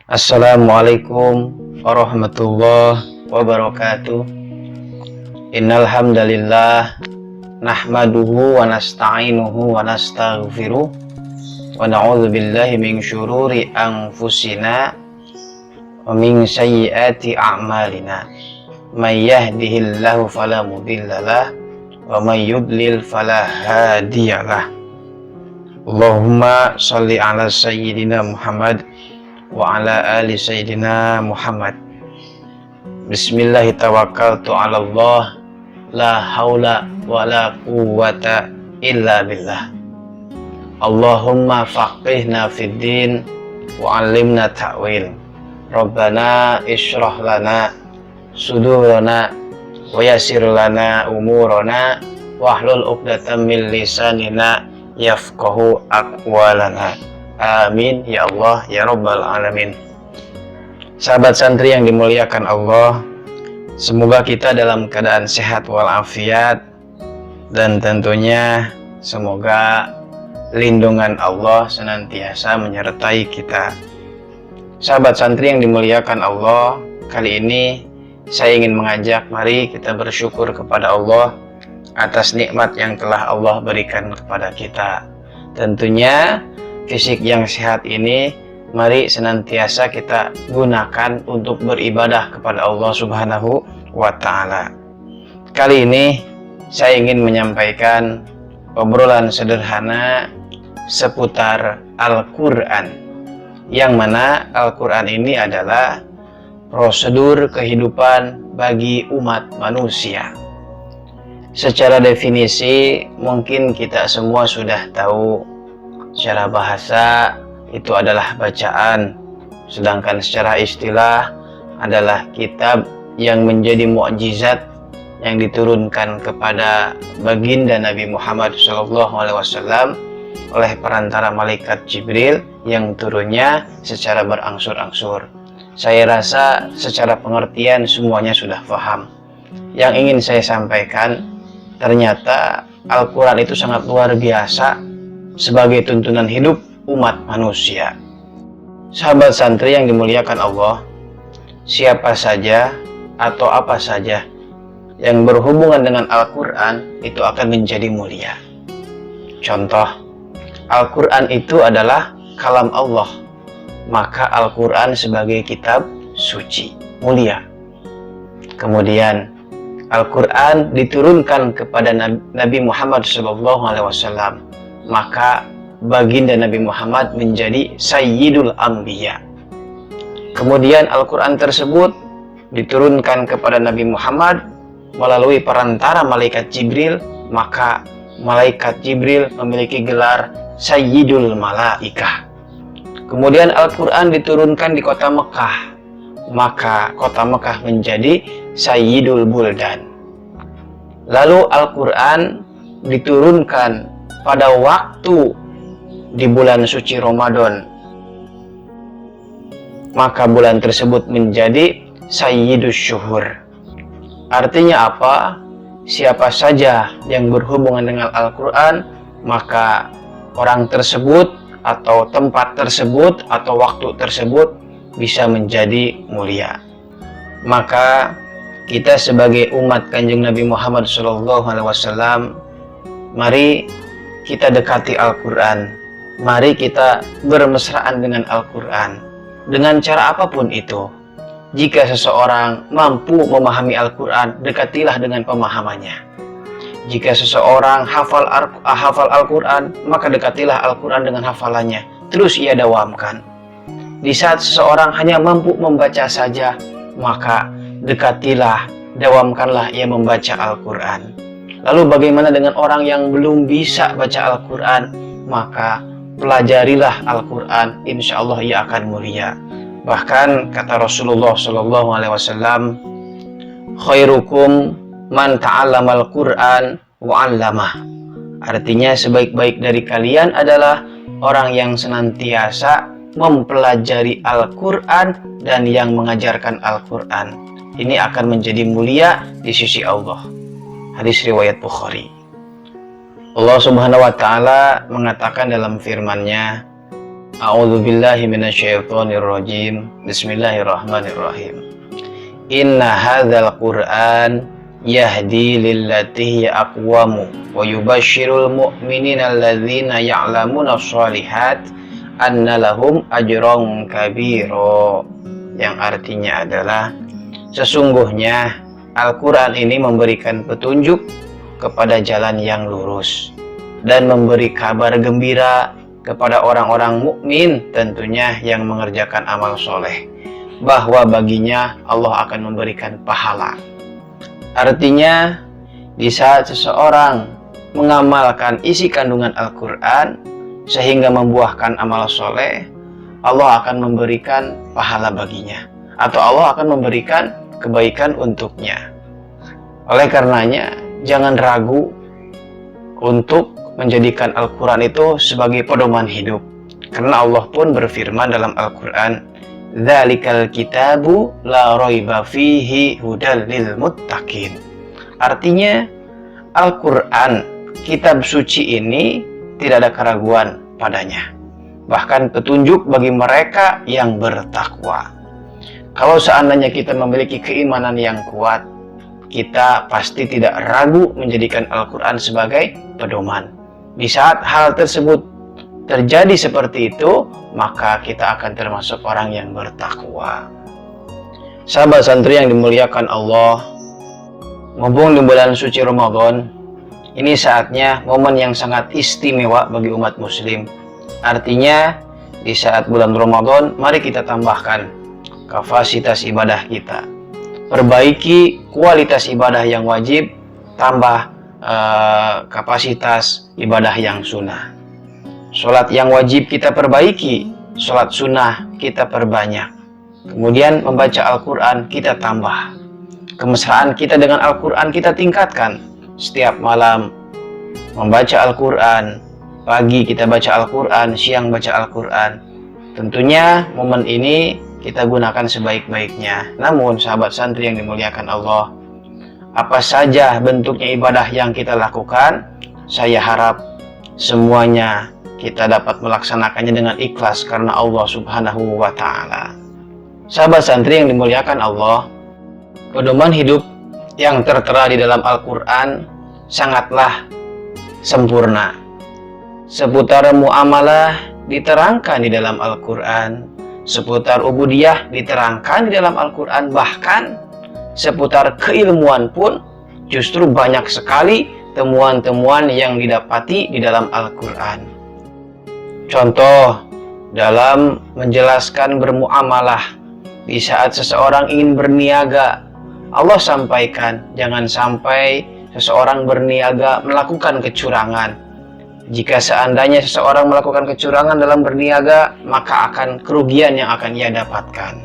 Assalamualaikum warahmatullahi wabarakatuh. Innal hamdalillah nahmaduhu wa nasta'inuhu wa nastaghfiruh wa na'udzu billahi min syururi anfusina wa min sayyiati a'malina. May yahdihillahu fala mudhillalah wa may yudlil fala hadiyalah. Allahumma shalli ala sayyidina Muhammad wa ala ali sayyidina Muhammad. Bismillahi tawakkaltu ala Allah, la haula wa la quwwata illa billah. Allahumma faqihna fid din wa 'allimna ta'wil. Rabbana ishrah lana sudurana wa yassir lana umurana wahlul 'uqdatam min lisanina yafqahu aqwalana. Amin ya Allah ya Rabbal alamin. Sahabat santri yang dimuliakan Allah, semoga kita dalam keadaan sehat walafiat, dan tentunya semoga lindungan Allah senantiasa menyertai kita. Sahabat santri yang dimuliakan Allah, kali ini saya ingin mengajak, mari kita bersyukur kepada Allah atas nikmat yang telah Allah berikan kepada kita. Tentunya fisik yang sehat ini mari senantiasa kita gunakan untuk beribadah kepada Allah Subhanahu wa Ta'ala. Kali ini saya ingin menyampaikan obrolan sederhana seputar Al-Quran, yang mana Al-Quran ini adalah prosedur kehidupan bagi umat manusia. Secara definisi mungkin kita semua sudah tahu, secara bahasa itu adalah bacaan, sedangkan secara istilah adalah kitab yang menjadi mukjizat yang diturunkan kepada baginda Nabi Muhammad SAW oleh perantara malaikat Jibril yang turunnya secara berangsur-angsur. Saya rasa secara pengertian semuanya sudah paham. Yang ingin saya sampaikan, ternyata Al-Quran itu sangat luar biasa sebagai tuntunan hidup umat manusia. Sahabat santri yang dimuliakan Allah, siapa saja atau apa saja yang berhubungan dengan Al-Quran itu akan menjadi mulia. Contoh, Al-Quran itu adalah kalam Allah, maka Al-Quran sebagai kitab suci, mulia. Kemudian Al-Quran diturunkan kepada Nabi Muhammad SAW, maka baginda Nabi Muhammad menjadi Sayyidul Anbiya. Kemudian Al-Quran tersebut diturunkan kepada Nabi Muhammad melalui perantara malaikat Jibril, maka malaikat Jibril memiliki gelar Sayyidul Malaikah. Kemudian Al-Quran diturunkan di kota Mekah, maka kota Mekah menjadi Sayyidul Buldan. Lalu Al-Quran diturunkan pada waktu di bulan suci Ramadan, maka bulan tersebut menjadi Sayyidus Syuhur. Artinya apa? Siapa saja yang berhubungan dengan Al-Quran, maka orang tersebut atau tempat tersebut atau waktu tersebut bisa menjadi mulia. Maka kita sebagai umat Kanjeng Nabi Muhammad SAW, mari kita dekati Al-Quran, mari kita bermesraan dengan Al-Quran dengan cara apapun itu. Jika seseorang mampu memahami Al-Quran, dekatilah dengan pemahamannya. Jika seseorang hafal Al-Quran, maka dekatilah Al-Quran dengan hafalannya, terus ia dawamkan. Di saat seseorang hanya mampu membaca saja, maka dekatilah, dawamkanlah ia membaca Al-Quran. Lalu bagaimana dengan orang yang belum bisa baca Al-Quran? Maka pelajarilah Al-Quran, insya Allah ia akan mulia. Bahkan kata Rasulullah SAW, khairukum man ta'allamal Qur'an wa 'allamah. Artinya sebaik-baik dari kalian adalah orang yang senantiasa mempelajari Al-Quran dan yang mengajarkan Al-Quran. Ini akan menjadi mulia di sisi Allah. Hadis riwayat Bukhari. Allah Subhanahu wa Ta'ala mengatakan dalam firman-Nya, A'udzubillahi minasyaitonirrajim. Bismillahirrahmanirrahim. Inna hadzal Qur'an yahdi lillati hiya aqwamu wa yubashshirul mu'minina alladzina ya'lamuna shalihat anna lahum ajran kabira. Yang artinya adalah sesungguhnya Al-Quran ini memberikan petunjuk kepada jalan yang lurus dan memberi kabar gembira kepada orang-orang mukmin, tentunya yang mengerjakan amal soleh, bahwa baginya Allah akan memberikan pahala. Artinya, di saat seseorang mengamalkan isi kandungan Al-Quran sehingga membuahkan amal soleh, Allah akan memberikan pahala baginya, atau Allah akan memberikan kebaikan untuknya. Oleh karenanya, jangan ragu untuk menjadikan Al-Quran itu sebagai pedoman hidup. Karena Allah pun berfirman dalam Al-Quran, "Dzalikal kitabu la raiba fihi hudal lil muttaqin." Artinya, Al-Quran, kitab suci ini tidak ada keraguan padanya. Bahkan petunjuk bagi mereka yang bertakwa. Kalau seandainya kita memiliki keimanan yang kuat, kita pasti tidak ragu menjadikan Al-Quran sebagai pedoman. Di saat hal tersebut terjadi seperti itu, maka kita akan termasuk orang yang bertakwa. Sahabat santri yang dimuliakan Allah, mumpung di bulan suci Ramadan, ini saatnya momen yang sangat istimewa bagi umat muslim. Artinya, di saat bulan Ramadan, mari kita tambahkan kapasitas ibadah kita. Perbaiki kualitas ibadah yang wajib, tambah kapasitas ibadah yang sunnah. Sholat yang wajib kita perbaiki, sholat sunnah kita perbanyak. Kemudian membaca Al-Quran kita tambah. Kemesraan kita dengan Al-Quran kita tingkatkan. Setiap malam membaca Al-Quran, pagi kita baca Al-Quran, siang baca Al-Quran. Tentunya momen ini kita gunakan sebaik-baiknya. Namun sahabat santri yang dimuliakan Allah, apa saja bentuknya ibadah yang kita lakukan, saya harap semuanya kita dapat melaksanakannya dengan ikhlas karena Allah Subhanahu wa Ta'ala. Sahabat santri yang dimuliakan Allah, pedoman hidup yang tertera di dalam Al-Quran sangatlah sempurna. Seputar muamalah diterangkan di dalam Al-Quran, seputar ubudiyah diterangkan di dalam Al-Quran, bahkan seputar keilmuan pun justru banyak sekali temuan-temuan yang didapati di dalam Al-Quran. Contoh, dalam menjelaskan bermuamalah, di saat seseorang ingin berniaga, Allah sampaikan jangan sampai seseorang berniaga melakukan kecurangan. Jika seandainya seseorang melakukan kecurangan dalam berniaga, maka akan kerugian yang akan ia dapatkan.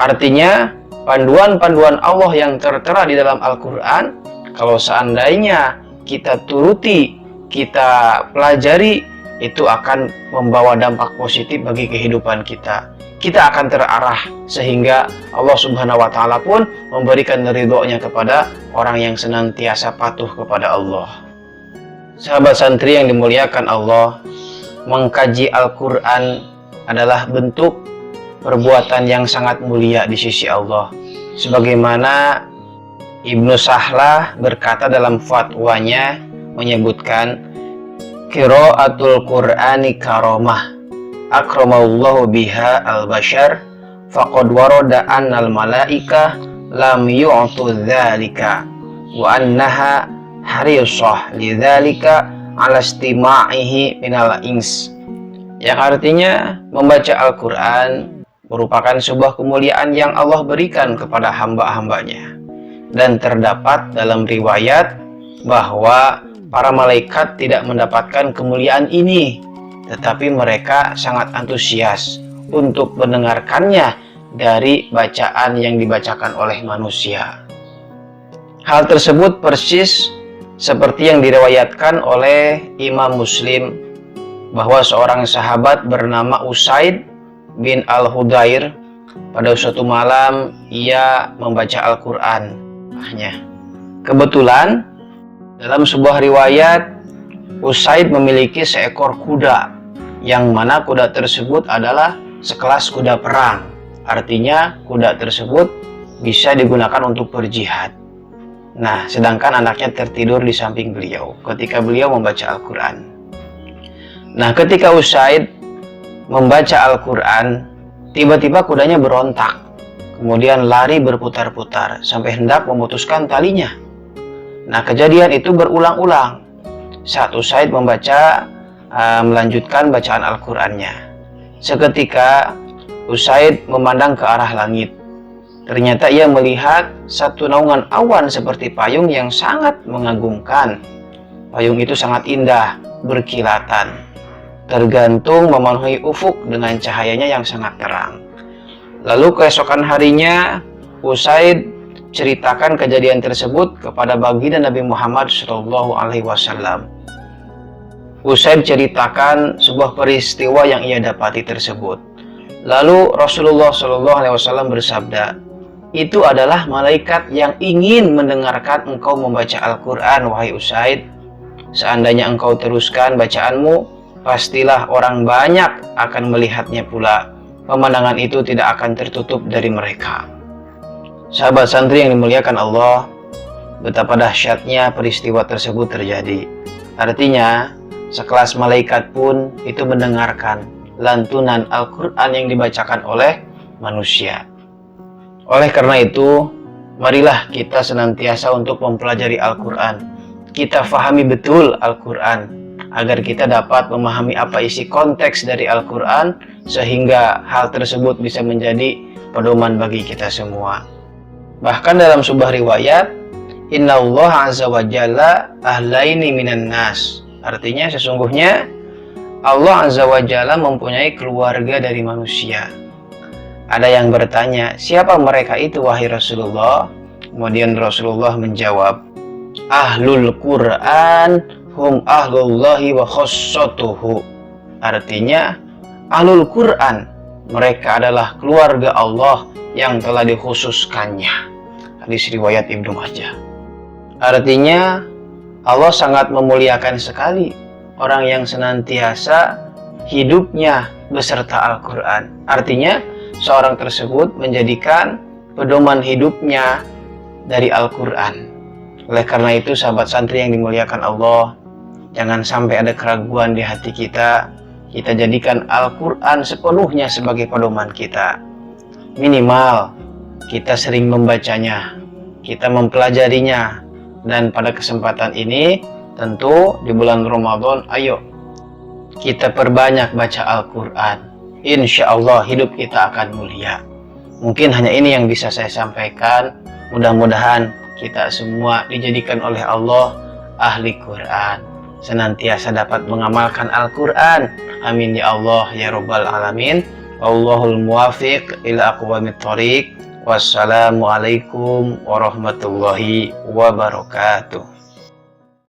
Artinya, panduan-panduan Allah yang tertera di dalam Al-Quran, kalau seandainya kita turuti, kita pelajari, itu akan membawa dampak positif bagi kehidupan kita. Kita akan terarah sehingga Allah Subhanahu wa Ta'ala pun memberikan ridhonya kepada orang yang senantiasa patuh kepada Allah. Sahabat santri yang dimuliakan Allah, mengkaji Al-Quran adalah bentuk perbuatan yang sangat mulia di sisi Allah. Sebagaimana Ibnu Sahlah berkata dalam fatwanya, menyebutkan qiraatul Qur'ani karamah akramallahu biha al-bashar faqad warada annal malaika lam yu'tu dzalika wa annaha harisah lidzalika ala istima'ihi minal ins. Yang artinya, membaca Al-Quran merupakan sebuah kemuliaan yang Allah berikan kepada hamba-hambanya. Dan terdapat dalam riwayat bahwa para malaikat tidak mendapatkan kemuliaan ini, tetapi mereka sangat antusias untuk mendengarkannya dari bacaan yang dibacakan oleh manusia. Hal tersebut persis seperti yang diriwayatkan oleh Imam Muslim, bahwa seorang sahabat bernama Usaid bin Al-Hudair pada suatu malam ia membaca Al-Quran. Kebetulan dalam sebuah riwayat, Usaid memiliki seekor kuda yang mana kuda tersebut adalah sekelas kuda perang. Artinya kuda tersebut bisa digunakan untuk berjihad. Nah, sedangkan anaknya tertidur di samping beliau ketika beliau membaca Al-Quran. Nah, ketika Usaid membaca Al-Quran, tiba-tiba kudanya berontak, kemudian lari berputar-putar sampai hendak memutuskan talinya. Nah, kejadian itu berulang-ulang saat Usaid melanjutkan bacaan Al-Qurannya. Seketika Usaid memandang ke arah langit. Ternyata ia melihat satu naungan awan seperti payung yang sangat mengagumkan. Payung itu sangat indah, berkilatan, tergantung memenuhi ufuk dengan cahayanya yang sangat terang. Lalu keesokan harinya, Usaid ceritakan kejadian tersebut kepada baginda Nabi Muhammad SAW. Usaid ceritakan sebuah peristiwa yang ia dapati tersebut. Lalu Rasulullah SAW bersabda, "Itu adalah malaikat yang ingin mendengarkan engkau membaca Al-Quran, wahai Usaid. Seandainya engkau teruskan bacaanmu, pastilah orang banyak akan melihatnya pula. Pemandangan itu tidak akan tertutup dari mereka." Sahabat santri yang dimuliakan Allah, betapa dahsyatnya peristiwa tersebut terjadi. Artinya, sekelas malaikat pun itu mendengarkan lantunan Al-Quran yang dibacakan oleh manusia. Oleh karena itu, marilah kita senantiasa untuk mempelajari Al-Quran. Kita fahami betul Al-Quran, agar kita dapat memahami apa isi konteks dari Al-Quran, sehingga hal tersebut bisa menjadi pedoman bagi kita semua. Bahkan dalam sebuah riwayat, Inna Allah Azza wa Jalla ahlaini minan nas. Artinya sesungguhnya Allah Azza wa Jalla mempunyai keluarga dari manusia. Ada yang bertanya, siapa mereka itu wahai Rasulullah? Kemudian Rasulullah menjawab, Ahlul Quran hum ahlullahi wa khassatuhu. Artinya, Ahlul Quran, mereka adalah keluarga Allah yang telah dikhususkannya. Hadis riwayat Ibnu Majah. Artinya, Allah sangat memuliakan sekali orang yang senantiasa hidupnya beserta Al-Quran. Artinya, seorang tersebut menjadikan pedoman hidupnya dari Al-Quran. Oleh karena itu, sahabat santri yang dimuliakan Allah, jangan sampai ada keraguan di hati kita. Kita jadikan Al-Quran sepenuhnya sebagai pedoman kita. Minimal, kita sering membacanya, kita mempelajarinya. Dan pada kesempatan ini, tentu di bulan Ramadan, ayo kita perbanyak baca Al-Quran. Insya Allah hidup kita akan mulia. Mungkin hanya ini yang bisa saya sampaikan. Mudah-mudahan kita semua dijadikan oleh Allah ahli Quran, senantiasa dapat mengamalkan Al-Quran. Amin ya Allah ya Rabbal Alamin. Wallahul muwafiq ila aqwamit thoriq. Wassalamualaikum warahmatullahi wabarakatuh.